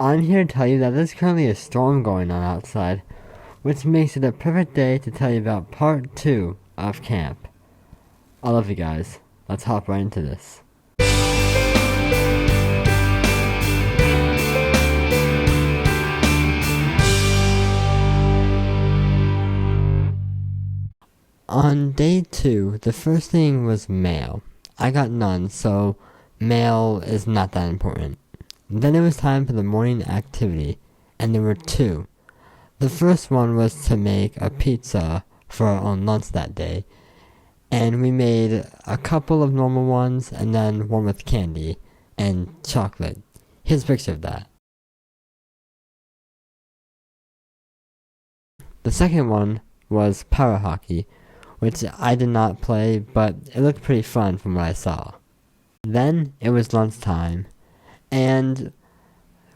I'm here to tell you that there's currently a storm going on outside, which makes it a perfect day to tell you about part 2 of camp. I love you guys. Let's hop right into this. On day 2, the first thing was mail. I got none, so mail is not that important. Then it was time for the morning activity, and there were 2. The first one was to make a pizza for our own lunch that day, and we made a couple of normal ones and then one with candy and chocolate. Here's a picture of that. The second one was power hockey, which I did not play, but it looked pretty fun from what I saw. Then it was lunchtime, and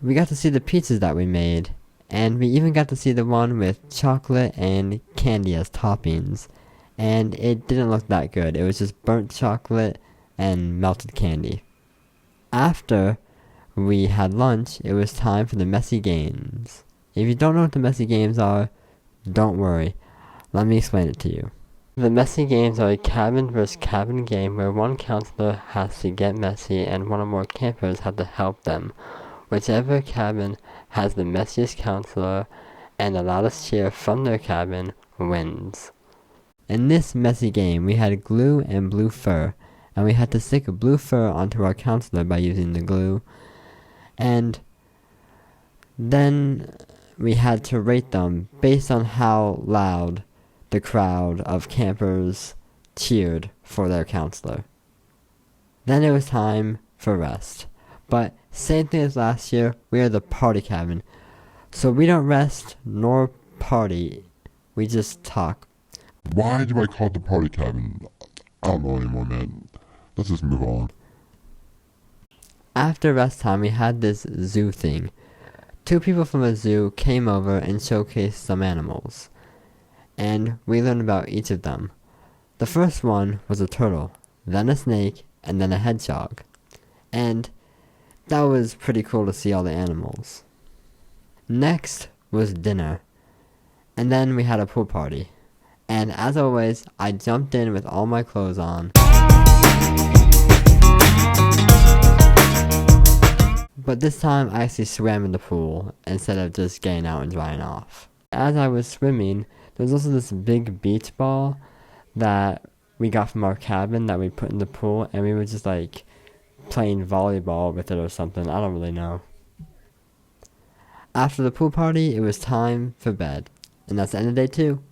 we got to see the pizzas that we made, and we even got to see the one with chocolate and candy as toppings, and it didn't look that good. It was just burnt chocolate and melted candy. After we had lunch, it was time for the messy games. If you don't know what the messy games are, don't worry. Let me explain it to you. The messy games are a cabin versus cabin game where one counselor has to get messy and one or more campers have to help them. Whichever cabin has the messiest counselor and the loudest cheer from their cabin wins. In this messy game, we had glue and blue fur, and we had to stick blue fur onto our counselor by using the glue, and then we had to rate them based on how loud the crowd of campers cheered for their counselor. Then it was time for rest. But same thing as last year, we are the party cabin. So we don't rest nor party, we just talk. Why do I call it the party cabin? I don't know anymore, man. Let's just move on. After rest time, we had this zoo thing. 2 people from a zoo came over and showcased some animals, and we learned about each of them. The first one was a turtle, then a snake, and then a hedgehog. And that was pretty cool to see all the animals. Next was dinner, and then we had a pool party. And as always, I jumped in with all my clothes on. But this time I actually swam in the pool instead of just getting out and drying off. As I was swimming, there was also this big beach ball that we got from our cabin that we put in the pool, and we were just like playing volleyball with it or something. I don't really know. After the pool party, it was time for bed. And that's the end of day 2.